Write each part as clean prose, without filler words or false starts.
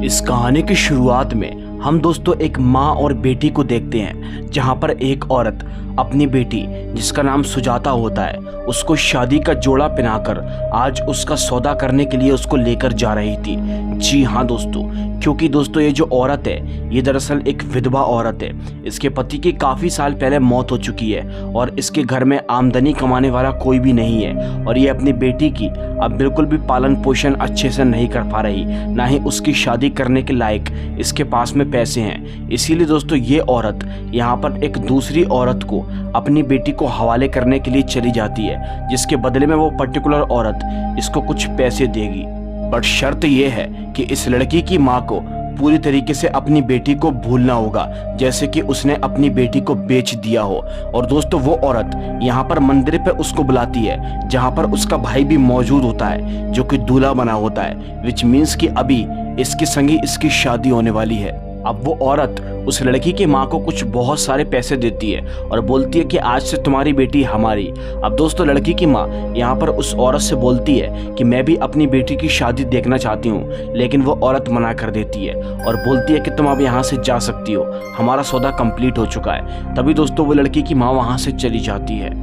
इस कहानी की शुरुआत में हम दोस्तों एक माँ और बेटी को देखते हैं, जहाँ पर एक औरत अपनी बेटी जिसका नाम सुजाता होता है उसको शादी का जोड़ा पहनाकर आज उसका सौदा करने के लिए उसको लेकर जा रही थी। जी हाँ दोस्तों, क्योंकि दोस्तों ये जो औरत है ये दरअसल एक विधवा औरत है। इसके पति की काफ़ी साल पहले मौत हो चुकी है और इसके घर में आमदनी कमाने वाला कोई भी नहीं है और ये अपनी बेटी की अब बिल्कुल भी पालन पोषण अच्छे से नहीं कर पा रही, ना ही उसकी शादी करने के लायक इसके पास में पैसे हैं। इसीलिए दोस्तों ये औरत यहाँ पर एक दूसरी औरत को अपनी बेटी को हवाले करने के लिए चली जाती है, जिसके बदले में वो पर्टिकुलर औरत इसको कुछ पैसे देगी। बट शर्त ये है कि इस लड़की की माँ को पूरी तरीके से अपनी बेटी को भूलना होगा, जैसे कि उसने अपनी बेटी को बेच दिया हो। और दोस्तों वो औरत यहाँ पर मंदिर पे उसको बुलाती है, जहाँ पर उसका भाई भी मौजूद होता है जो कि दूल्हा बना होता है, विच मीन्स कि अभी इसके संग ही इसकी शादी होने वाली है। अब वो औरत उस लड़की की माँ को कुछ बहुत सारे पैसे देती है और बोलती है कि आज से तुम्हारी बेटी हमारी। अब दोस्तों लड़की की माँ यहाँ पर उस औरत से बोलती है कि मैं भी अपनी बेटी की शादी देखना चाहती हूँ, लेकिन वो औरत मना कर देती है और बोलती है कि तुम अब यहाँ से जा सकती हो, हमारा सौदा कंप्लीट हो चुका है। तभी दोस्तों वो लड़की की माँ वहाँ से चली जाती है।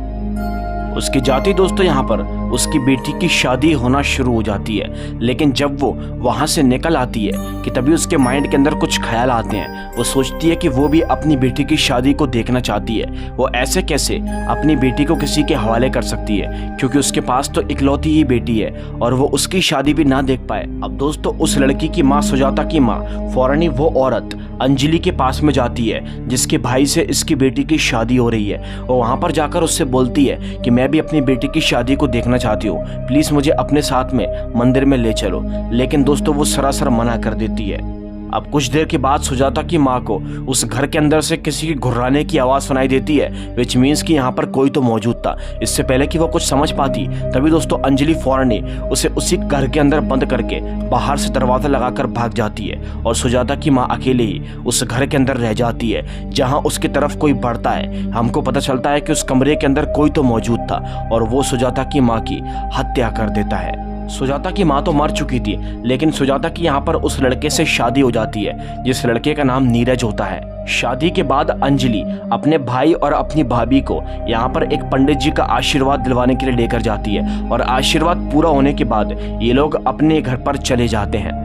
उसके जाते दोस्तों यहाँ पर उसकी बेटी की शादी होना शुरू हो जाती है, लेकिन जब वो वहाँ से निकल आती है कि तभी उसके माइंड के अंदर कुछ ख्याल आते हैं। वो सोचती है कि वो भी अपनी बेटी की शादी को देखना चाहती है। वो ऐसे कैसे अपनी बेटी को किसी के हवाले कर सकती है, क्योंकि उसके पास तो इकलौती ही बेटी है और वो उसकी शादी भी ना देख पाए। अब दोस्तों उस लड़की की माँ सुजाता की माँ फौरन ही वो औरत अंजलि के पास में जाती है, जिसके भाई से इसकी बेटी की शादी हो रही है। और वहाँ पर जाकर उससे बोलती है कि मैं भी अपनी बेटी की शादी को देखना चाहती हूँ, प्लीज मुझे अपने साथ में मंदिर में ले चलो। लेकिन दोस्तों वो सरासर मना कर देती है। अब कुछ देर के बाद सुजाता की माँ को उस घर के अंदर से किसी की घुर्राने की आवाज सुनाई देती है, विच मीन्स कि यहाँ पर कोई तो मौजूद था। इससे पहले कि वो कुछ समझ पाती तभी दोस्तों अंजलि फौरन ही उसे उसी घर के अंदर बंद करके बाहर से दरवाजा लगाकर भाग जाती है और सुजाता की माँ अकेले ही उस घर के अंदर रह जाती है। जहाँ उसकी तरफ कोई बढ़ता है, हमको पता चलता है कि उस कमरे के अंदर कोई तो मौजूद था और वो सुजाता की माँ की हत्या कर देता है। सुजाता की माँ तो मर चुकी थी, लेकिन सुजाता की यहाँ पर उस लड़के से शादी हो जाती है, जिस लड़के का नाम नीरज होता है। शादी के बाद अंजलि अपने भाई और अपनी भाभी को यहाँ पर एक पंडित जी का आशीर्वाद दिलवाने के लिए लेकर जाती है और आशीर्वाद पूरा होने के बाद ये लोग अपने घर पर चले जाते हैं।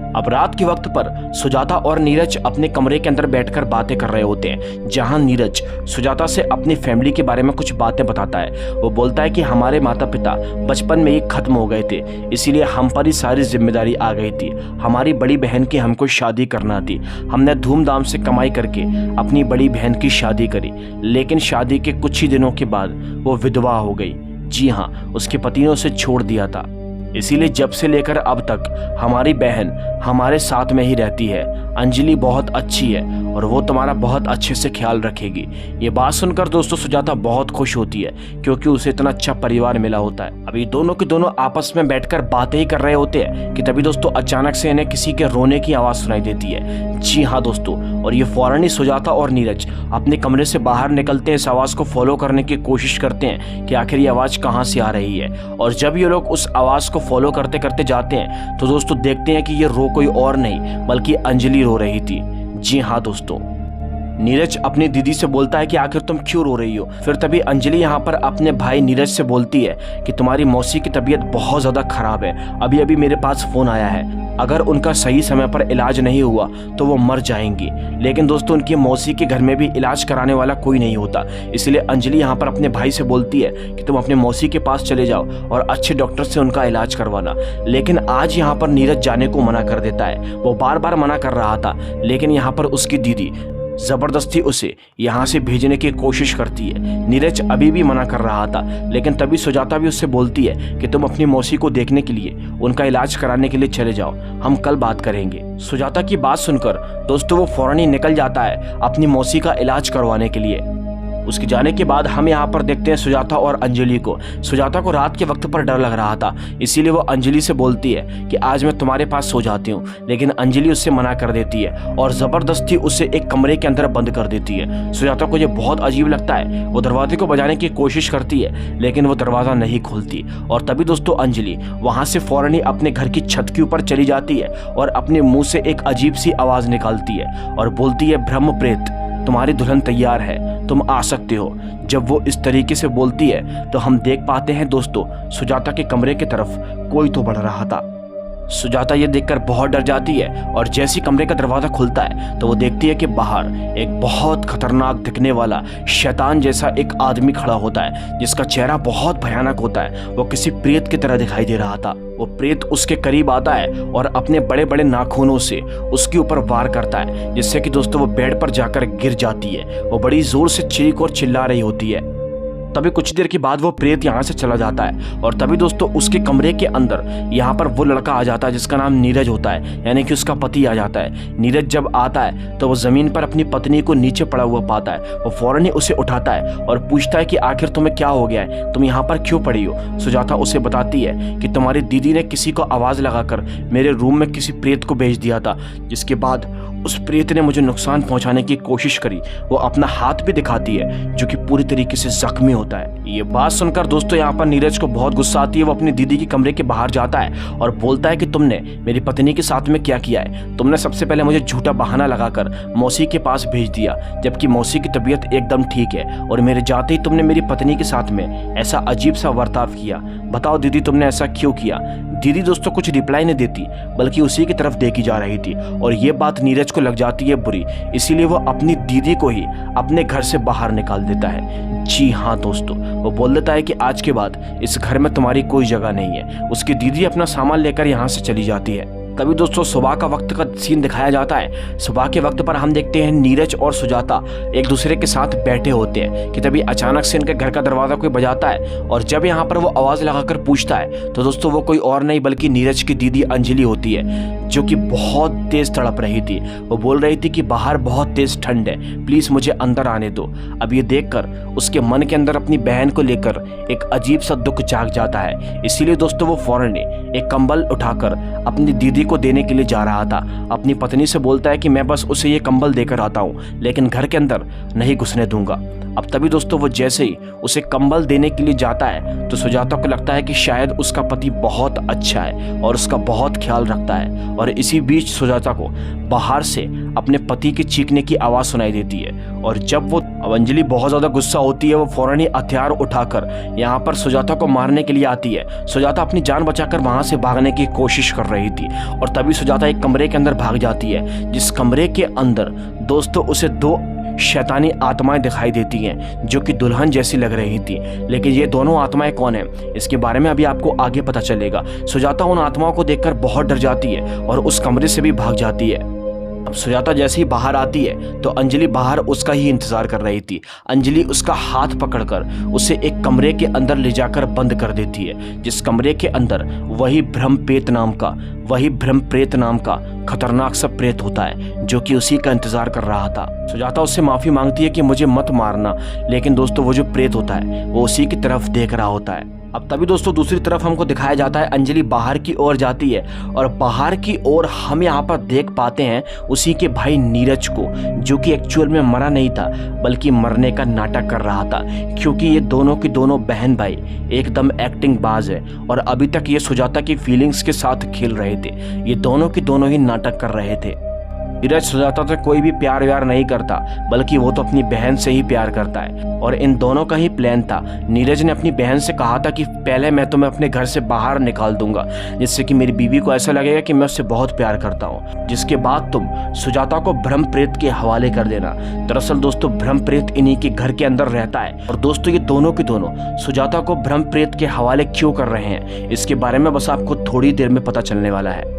अब रात के वक्त पर सुजाता और नीरज अपने कमरे के अंदर बैठकर बातें कर रहे होते हैं, जहां नीरज सुजाता से अपनी फैमिली के बारे में कुछ बातें बताता है। वो बोलता है कि हमारे माता पिता बचपन में ही खत्म हो गए थे, इसीलिए हम पर ही सारी जिम्मेदारी आ गई थी। हमारी बड़ी बहन की हमको शादी करना थी। हमने धूमधाम से कमाई करके अपनी बड़ी बहन की शादी करी, लेकिन शादी के कुछ ही दिनों के बाद वो विधवा हो गई। जी हाँ, उसके पति ने उसे छोड़ दिया था। इसीलिए जब से लेकर अब तक हमारी बहन हमारे साथ में ही रहती है। अंजलि बहुत अच्छी है और वो तुम्हारा बहुत अच्छे से ख्याल रखेगी। ये बात सुनकर दोस्तों सुजाता बहुत खुश होती है, क्योंकि उसे इतना अच्छा परिवार मिला होता है। अभी दोनों के दोनों आपस में बैठकर बातें ही कर रहे होते हैं कि तभी दोस्तों अचानक से इन्हें किसी के रोने की आवाज़ सुनाई देती है। जी हाँ दोस्तों, और ये फौरन ही सुजाता और नीरज अपने कमरे से बाहर निकलते हैं, इस आवाज़ को फॉलो करने की कोशिश करते हैं कि आखिर ये आवाज़ कहाँ से आ रही है। और जब ये लोग उस आवाज़ को फॉलो करते करते जाते हैं तो दोस्तों देखते हैं कि ये रो कोई और नहीं बल्कि अंजलि रो रही थी। जी हाँ दोस्तों, नीरज अपनी दीदी से बोलता है कि आखिर तुम क्यों रो रही हो। फिर तभी अंजलि यहाँ पर अपने भाई नीरज से बोलती है कि तुम्हारी मौसी की तबीयत बहुत ज़्यादा खराब है, अभी अभी मेरे पास फ़ोन आया है, अगर उनका सही समय पर इलाज नहीं हुआ तो वो मर जाएंगी। लेकिन दोस्तों उनकी मौसी के घर में भी इलाज कराने वाला कोई नहीं होता, इसलिए अंजलि यहाँ पर अपने भाई से बोलती है कि तुम अपने मौसी के पास चले जाओ और अच्छे डॉक्टर से उनका इलाज करवाना। लेकिन आज यहाँ पर नीरज जाने को मना कर देता है। वो बार बार मना कर रहा था, लेकिन यहाँ पर उसकी दीदी जबरदस्ती उसे यहाँ से भेजने की कोशिश करती है। नीरज अभी भी मना कर रहा था, लेकिन तभी सुजाता भी उससे बोलती है कि तुम अपनी मौसी को देखने के लिए, उनका इलाज कराने के लिए चले जाओ, हम कल बात करेंगे। सुजाता की बात सुनकर दोस्तों वो फौरन ही निकल जाता है अपनी मौसी का इलाज करवाने के लिए। उसके जाने के बाद हम यहाँ पर देखते हैं सुजाता और अंजलि को। सुजाता को रात के वक्त पर डर लग रहा था, इसीलिए वो अंजलि से बोलती है कि आज मैं तुम्हारे पास सो जाती हूँ, लेकिन अंजलि उससे मना कर देती है और ज़बरदस्ती उसे एक कमरे के अंदर बंद कर देती है। सुजाता को ये बहुत अजीब लगता है, वो दरवाजे को बजाने की कोशिश करती है लेकिन वो दरवाज़ा नहीं खोलती। और तभी दोस्तों अंजलि वहाँ से फौरन ही अपने घर की छत के ऊपर चली जाती है और अपने मुंह से एक अजीब सी आवाज़ निकालती है और बोलती है, ब्रह्म प्रेत तुम्हारी दुल्हन तैयार है, तुम आ सकते हो। जब वो इस तरीके से बोलती है तो हम देख पाते हैं दोस्तों सुजाता के कमरे की तरफ कोई तो बढ़ रहा था। सुजाता ये देखकर बहुत डर जाती है और जैसे कमरे का दरवाज़ा खुलता है तो वो देखती है कि बाहर एक बहुत खतरनाक दिखने वाला शैतान जैसा एक आदमी खड़ा होता है, जिसका चेहरा बहुत भयानक होता है। वो किसी प्रेत की तरह दिखाई दे रहा था। वो प्रेत उसके करीब आता है और अपने बड़े बड़े नाखूनों से उसके ऊपर वार करता है, जिससे कि दोस्तों वो बेड पर जाकर गिर जाती है। वो बड़ी जोर से चीख और चिल्ला रही होती है। तभी कुछ देर के बाद वो प्रेत यहाँ से चला जाता है और तभी दोस्तों उसके कमरे के अंदर यहाँ पर वो लड़का आ जाता है जिसका नाम नीरज होता है, यानी कि उसका पति आ जाता है। नीरज जब आता है तो वो ज़मीन पर अपनी पत्नी को नीचे पड़ा हुआ पाता है। वो फौरन ही उसे उठाता है और पूछता है कि आखिर तुम्हें क्या हो गया है, तुम यहाँ पर क्यों पड़ी हो। सुजाता उसे बताती है कि तुम्हारी दीदी ने किसी को आवाज़ लगाकर मेरे रूम में किसी प्रेत को भेज दिया था, जिसके बाद उस प्रेत ने मुझे नुकसान पहुंचाने की कोशिश करी। वो अपना हाथ भी दिखाती है जो कि पूरी तरीके से जख्मी होता है। ये बात सुनकर दोस्तों यहाँ पर नीरज को बहुत गुस्सा आती है। वो अपनी दीदी के कमरे के बाहर जाता है और बोलता है कि तुमने मेरी पत्नी के साथ में क्या किया है। तुमने सबसे पहले मुझे झूठा बहाना लगाकर मौसी के पास भेज दिया, जबकि मौसी की तबीयत एकदम ठीक है, और मेरे जाते ही तुमने मेरी पत्नी के साथ में ऐसा अजीब सा बर्ताव किया। बताओ दीदी तुमने ऐसा क्यों किया। दीदी दोस्तों कुछ रिप्लाई नहीं देती, बल्कि उसी की तरफ देखी जा रही थी और ये बात नीरज को लग जाती है बुरी, इसीलिए वो अपनी दीदी को ही अपने घर से बाहर निकाल देता है। जी हाँ दोस्तों, वो बोल देता है कि आज के बाद इस घर में तुम्हारी कोई जगह नहीं है। उसकी दीदी अपना सामान लेकर यहाँ से चली जाती है। तभी दोस्तों सुबह का वक्त का सीन दिखाया जाता है। सुबह के वक्त पर हम देखते हैं नीरज और सुजाता एक दूसरे के साथ बैठे होते हैं कि तभी अचानक से इनके घर का दरवाज़ा कोई बजाता है और जब यहाँ पर वो आवाज़ लगाकर पूछता है तो दोस्तों वो कोई और नहीं बल्कि नीरज की दीदी अंजलि होती है, जो कि बहुत तेज़ तड़प रही थी। वो बोल रही थी कि बाहर बहुत तेज़ ठंड है, प्लीज़ मुझे अंदर आने दो। अब ये देखकर उसके मन के अंदर अपनी बहन को लेकर एक अजीब सा दुख जाग जाता है। इसीलिए दोस्तों वो फौरन एक कंबल उठाकर अपनी दीदी को देने के लिए जा रहा था। अपनी पत्नी से बोलता है कि मैं बस उसे ये कंबल देकर आता हूँ, लेकिन घर के अंदर नहीं घुसने दूंगा। अब तभी दोस्तों वो जैसे ही उसे कंबल देने के लिए जाता है तो सुजाता को लगता है कि शायद उसका पति बहुत अच्छा है और उसका बहुत ख्याल रखता है। और इसी बीच सुजाता को बाहर से अपने पति के चीखने की आवाज़ सुनाई देती है और जब वो अंजलि बहुत ज़्यादा गुस्सा होती है, वो फौरन ही हथियार उठाकर यहाँ पर सुजाता को मारने के लिए आती है। सुजाता अपनी जान बचाकर वहाँ से भागने की कोशिश कर रही थी और तभी सुजाता एक कमरे के अंदर भाग जाती है, जिस कमरे के अंदर दोस्तों उसे दो शैतानी आत्माएं दिखाई देती हैं जो कि दुल्हन जैसी लग रही थी। लेकिन ये दोनों आत्माएं कौन हैं, इसके बारे में अभी आपको आगे पता चलेगा। सुजाता उन आत्माओं को देखकर बहुत डर जाती है और उस कमरे से भी भाग जाती है। अब सुजाता जैसे ही बाहर आती है तो अंजलि बाहर उसका ही इंतजार कर रही थी। अंजलि उसका हाथ पकड़कर उसे एक कमरे के अंदर ले जाकर बंद कर देती है, जिस कमरे के अंदर वही ब्रह्मप्रेत नाम का खतरनाक सा प्रेत होता है जो कि उसी का इंतजार कर रहा था। सुजाता उससे माफी मांगती है कि मुझे मत मारना, लेकिन दोस्तों वो जो प्रेत होता है वो उसी की तरफ देख रहा होता है। अब तभी दोस्तों दूसरी तरफ हमको दिखाया जाता है अंजलि बाहर की ओर जाती है और बाहर की ओर हम यहाँ पर देख पाते हैं उसी के भाई नीरज को, जो कि एक्चुअल में मरा नहीं था बल्कि मरने का नाटक कर रहा था, क्योंकि ये दोनों की दोनों बहन भाई एकदम एक्टिंग बाज है और अभी तक ये सुजाता की फीलिंग्स के साथ खेल रहे थे। ये दोनों की दोनों ही नाटक कर रहे थे। नीरज सुजाता से कोई भी प्यार व्यार नहीं करता, बल्कि वो तो अपनी बहन से ही प्यार करता है और इन दोनों का ही प्लान था। नीरज ने अपनी बहन से कहा था कि पहले मैं तुम्हें अपने घर से बाहर निकाल दूंगा, जिससे कि मेरी बीवी को ऐसा लगेगा कि मैं उससे बहुत प्यार करता हूँ, जिसके बाद तुम सुजाता को ब्रह्मप्रेत के हवाले कर देना। दरअसल दोस्तों ब्रह्मप्रेत इन्हीं के घर के अंदर रहता है और दोस्तों ये दोनों के दोनों सुजाता को ब्रह्मप्रेत के हवाले क्यों कर रहे हैं, इसके बारे में बस आपको थोड़ी देर में पता चलने वाला है।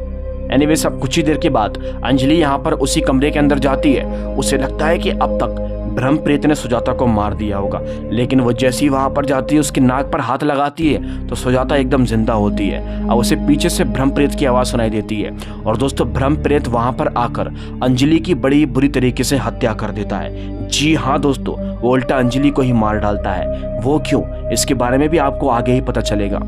एनीवेज अब कुछ ही देर के बाद अंजलि यहाँ पर उसी कमरे के अंदर जाती है। उसे लगता है कि अब तक ब्रह्म प्रेत ने सुजाता को मार दिया होगा। लेकिन वो जैसे ही वहां पर जाती है, उसकी नाक पर हाथ लगाती है तो सुजाता एकदम जिंदा होती है। अब उसे पीछे से ब्रह्म प्रेत की आवाज़ सुनाई देती है और दोस्तों ब्रह्म प्रेत वहां पर आकर अंजलि की बड़ी बुरी तरीके से हत्या कर देता है। जी हाँ दोस्तों, वो उल्टा अंजलि को ही मार डालता है। वो क्यों, इसके बारे में भी आपको आगे ही पता चलेगा।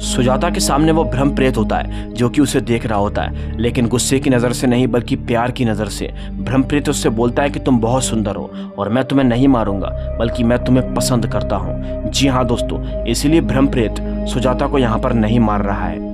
सुजाता के सामने वो ब्रह्म प्रेत होता है जो कि उसे देख रहा होता है, लेकिन गुस्से की नज़र से नहीं बल्कि प्यार की नज़र से। ब्रह्म प्रेत उससे बोलता है कि तुम बहुत सुंदर हो और मैं तुम्हें नहीं मारूंगा बल्कि मैं तुम्हें पसंद करता हूँ। जी हाँ दोस्तों, इसीलिए ब्रह्म प्रेत सुजाता को यहाँ पर नहीं मार रहा है।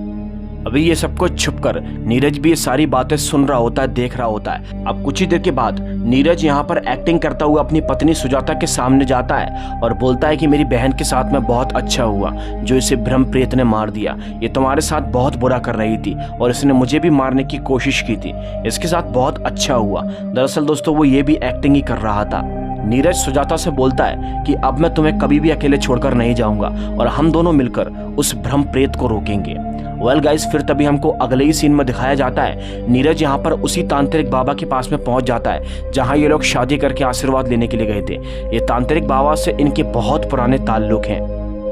अभी ये सब कुछ छुपकर नीरज भी ये सारी बातें सुन रहा होता है, देख रहा होता है। अब कुछ ही देर के बाद नीरज यहाँ पर एक्टिंग करता हुआ अपनी पत्नी सुजाता के सामने जाता है और बोलता है कि मेरी बहन के साथ में बहुत अच्छा हुआ जो इसे ब्रह्म प्रेत ने मार दिया। ये तुम्हारे साथ बहुत बुरा कर रही थी और इसने मुझे भी मारने की कोशिश की थी, इसके साथ बहुत अच्छा हुआ। दरअसल दोस्तों वो ये भी एक्टिंग ही कर रहा था। नीरज सुजाता से बोलता है कि अब मैं तुम्हें कभी भी अकेले छोड़कर नहीं जाऊंगा और हम दोनों मिलकर उस ब्रह्म प्रेत को रोकेंगे। वेल गाइस, फिर तभी हमको अगले ही सीन में दिखाया जाता है नीरज यहाँ पर उसी तांत्रिक बाबा के पास में पहुंच जाता है जहां ये लोग शादी करके आशीर्वाद लेने के लिए गए थे। ये तांत्रिक बाबा से इनके बहुत पुराने ताल्लुक हैं।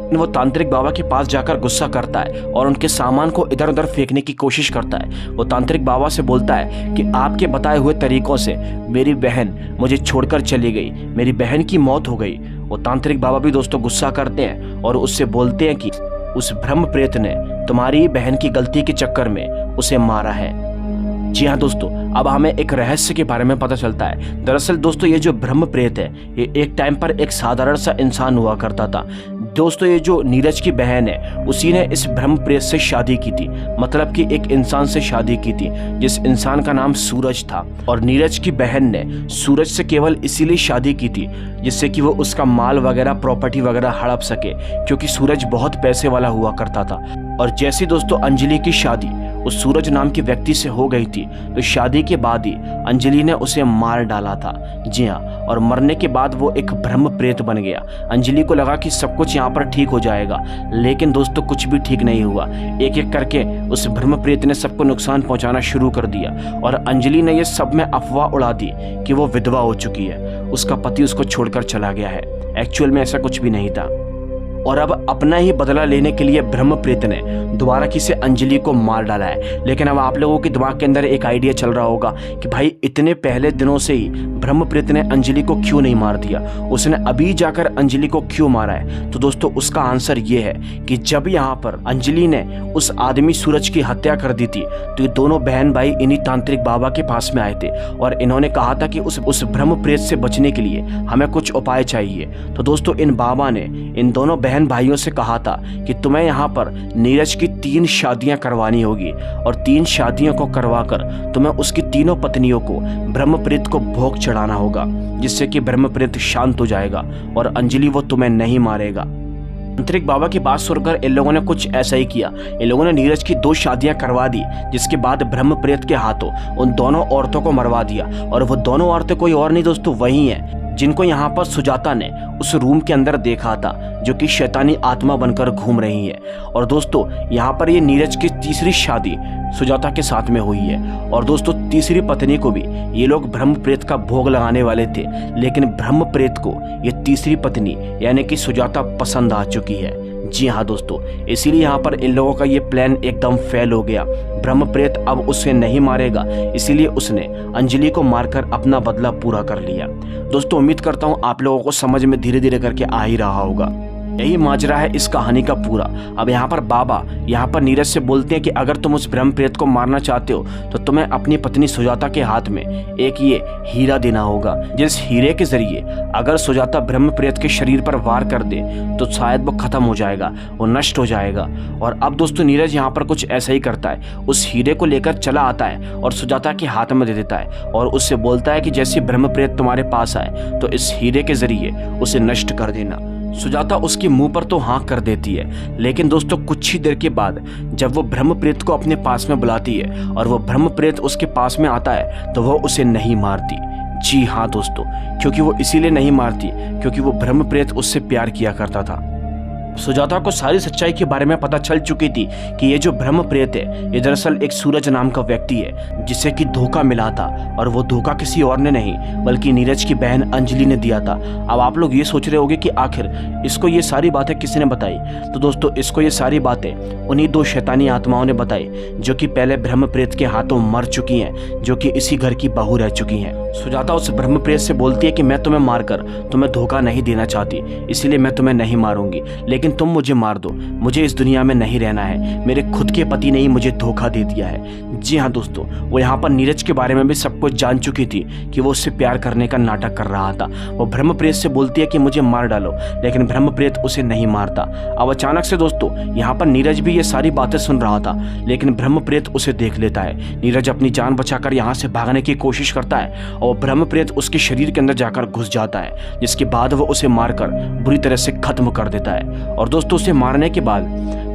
वो तांत्रिक बाबा के पास जाकर गुस्सा करता है और उनके सामान को इधर उधर फेंकने की कोशिश करता है। वो तांत्रिक बाबा से बोलता है कि आपके बताए हुए तरीकों से मेरी बहन मुझे छोड़कर चली गई, मेरी बहन की मौत हो गई। वो तांत्रिक बाबा भी दोस्तों गुस्सा करते हैं और उससे बोलते हैं कि उस ब्रह्म प्रेत ने तुम्हारी बहन की गलती के चक्कर में उसे मारा है। जी हाँ दोस्तों, अब हमें एक रहस्य के बारे में पता चलता है। दरअसल दोस्तों ये जो ब्रह्म प्रेत है ये एक टाइम पर एक साधारण सा इंसान हुआ करता था। दोस्तों ये जो नीरज की बहन है उसी ने इस ब्रह्म प्रेत से शादी की थी, मतलब कि एक इंसान से शादी की थी जिस इंसान का नाम सूरज था। और नीरज की बहन ने सूरज से केवल इसीलिए शादी की थी जिससे कि वो उसका माल वगैरह प्रॉपर्टी वगैरह हड़प सके, क्योंकि सूरज बहुत पैसे वाला हुआ करता था। और जैसी दोस्तों अंजलि की शादी उस सूरज नाम के व्यक्ति से हो गई थी तो शादी के बाद ही अंजलि ने उसे मार डाला था। जी हाँ, और मरने के बाद वो एक ब्रह्म प्रेत बन गया। अंजलि को लगा कि सब कुछ यहाँ पर ठीक हो जाएगा, लेकिन दोस्तों कुछ भी ठीक नहीं हुआ। एक एक करके उस ब्रह्म प्रेत ने सबको नुकसान पहुंचाना शुरू कर दिया और अंजलि ने ये सब में अफवाह उड़ा दी कि वो विधवा हो चुकी है, उसका पति उसको छोड़कर चला गया है। एक्चुअल में ऐसा कुछ भी नहीं था। और अब अपना ही बदला लेने के लिए ब्रह्म प्रेत ने दोबारा किसी अंजलि को मार डाला है। लेकिन अब आप लोगों के दिमाग के अंदर एक आइडिया चल रहा होगा कि भाई इतने पहले दिनों से ही ब्रह्म प्रेत ने अंजलि को क्यों नहीं मार दिया, उसने अभी जाकर अंजलि को क्यों मारा है। तो दोस्तों उसका आंसर ये है कि जब यहाँ पर अंजलि ने उस आदमी सूरज की हत्या कर दी थी तो ये दोनों बहन भाई इन्हीं तांत्रिक बाबा के पास में आए थे और इन्होंने कहा था कि उस ब्रह्म प्रेत से बचने के लिए हमें कुछ उपाय चाहिए। तो दोस्तों इन बाबा ने इन दोनों बहन भाइयों से कहा था कि तुम्हें यहाँ पर नीरज की 3 शादियां करवानी होगी और 3 शादियों को करवाकर तुम्हें उसकी तीनों पत्नियों को ब्रह्म प्रेत को भोग चढ़ाना होगा, जिससे कि ब्रह्म प्रेत शांत हो जाएगा और अंजलि वो तुम्हें नहीं मारेगा। तांत्रिक बाबा की बात सुनकर इन लोगों ने कुछ ऐसा ही किया। इन लोगों ने नीरज की 2 शादियां करवा दी, जिसके बाद ब्रह्म प्रेत के हाथों उन दोनों औरतों को मरवा दिया। और वो दोनों औरतें कोई और नहीं दोस्तों वही हैं जिनको यहाँ पर सुजाता ने उस रूम के अंदर देखा था, जो कि शैतानी आत्मा बनकर घूम रही है। और दोस्तों यहाँ पर ये नीरज की 3री शादी सुजाता के साथ में हुई है। और दोस्तों 3री पत्नी को भी ये लोग ब्रह्म प्रेत का भोग लगाने वाले थे, लेकिन ब्रह्म प्रेत को ये 3री पत्नी यानी कि सुजाता पसंद आ चुकी है। जी हाँ दोस्तों, इसीलिए यहाँ पर इन लोगों का ये प्लान एकदम फेल हो गया। ब्रह्म प्रेत अब उसे नहीं मारेगा, इसीलिए उसने अंजलि को मारकर अपना बदला पूरा कर लिया। दोस्तों उम्मीद करता हूँ आप लोगों को समझ में धीरे धीरे करके आ ही रहा होगा। यही माजरा है इस कहानी का पूरा। अब यहाँ पर बाबा यहाँ पर नीरज से बोलते हैं कि अगर तुम उस ब्रह्म प्रेत को मारना चाहते हो तो तुम्हें अपनी पत्नी सुजाता के हाथ में एक ये हीरा देना होगा, जिस हीरे के जरिए अगर सुजाता ब्रह्म प्रेत के शरीर पर वार कर दे तो शायद वो खत्म हो जाएगा, वो नष्ट हो जाएगा। और अब दोस्तों नीरज यहाँ पर कुछ ऐसा ही करता है, उस हीरे को लेकर चला आता है और सुजाता के हाथ में दे देता है और उससे बोलता है कि जैसे ब्रह्म प्रेत तुम्हारे पास आए तो इस हीरे के जरिए उसे नष्ट कर देना। सुजाता उसके मुंह पर तो हाँ कर देती है, लेकिन दोस्तों कुछ ही देर के बाद जब वो ब्रह्म प्रेत को अपने पास में बुलाती है और वो ब्रह्म प्रेत उसके पास में आता है तो वो उसे नहीं मारती। जी हाँ दोस्तों, क्योंकि वो इसीलिए नहीं मारती क्योंकि वो ब्रह्म प्रेत उससे प्यार किया करता था। सुजाता को सारी सच्चाई के बारे में पता चल चुकी थी कि ये जो ब्रह्म प्रेत है ये दरअसल एक सूरज नाम का व्यक्ति है जिसे कि धोखा मिला था, और वो धोखा किसी और ने नहीं बल्कि नीरज की बहन अंजलि ने दिया था। अब आप लोग ये सोच रहे होंगे कि आखिर इसको ये सारी बातें किसने बताई। तो दोस्तों इसको ये सारी बातें उन्हीं दो शैतानी आत्माओं ने बताई जो कि पहले ब्रह्म प्रेत के हाथों मर चुकी हैं, जो कि इसी घर की बहू रह चुकी हैं। सुजाता उस ब्रह्म प्रेत से बोलती है कि मैं तुम्हें मारकर तुम्हें धोखा नहीं देना चाहती, इसलिए मैं तुम्हें नहीं मारूंगी, लेकिन तुम मुझे मार दो, मुझे इस दुनिया में नहीं रहना है। मेरे खुद के पति ने ही मुझे धोखा दे दिया है। जी हाँ दोस्तों, वो यहाँ पर नीरज के बारे में भी सब कुछ जान चुकी थी कि वो उससे प्यार करने का नाटक कर रहा था। वो ब्रह्म प्रेत से बोलती है कि मुझे मार डालो, लेकिन ब्रह्म प्रेत उसे नहीं मारता। अब अचानक से दोस्तों यहाँ पर नीरज भी ये सारी बातें सुन रहा था, लेकिन ब्रह्म प्रेत उसे देख लेता है। नीरज अपनी जान बचाकर यहाँ से भागने की कोशिश करता है और ब्रह्म प्रेत उसके शरीर के अंदर जाकर घुस जाता है, जिसके बाद वो उसे मारकर बुरी तरह से खत्म कर देता है। और दोस्तों उसे मारने के बाद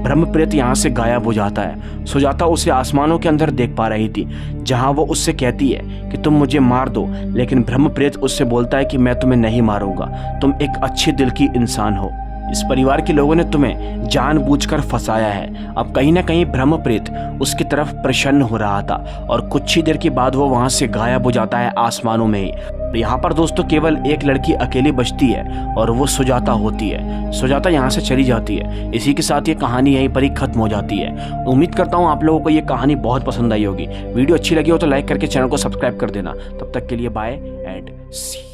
ब्रह्म प्रेत यहाँ से गायब हो जाता है। सुजाता उसे आसमानों के अंदर देख पा रही थी, जहाँ वो उससे कहती है कि तुम मुझे मार दो, लेकिन ब्रह्म प्रेत उससे बोलता है कि मैं तुम्हें नहीं मारूंगा, तुम एक अच्छे दिल की इंसान हो, इस परिवार के लोगों ने तुम्हें जानबूझकर फंसाया है। अब कहीं ना कहीं ब्रह्म प्रेत उसकी तरफ प्रसन्न हो रहा था और कुछ ही देर के बाद वो वहां से गायब हो जाता है आसमानों में ही। यहाँ पर दोस्तों केवल एक लड़की अकेली बचती है और वो सुजाता होती है। सुजाता यहाँ से चली जाती है। इसी के साथ ये कहानी यहीं पर ही खत्म हो जाती है। उम्मीद करता हूँ आप लोगों को ये कहानी बहुत पसंद आई होगी। वीडियो अच्छी लगी हो तो लाइक करके चैनल को सब्सक्राइब कर देना। तब तक के लिए बाय एंड सी।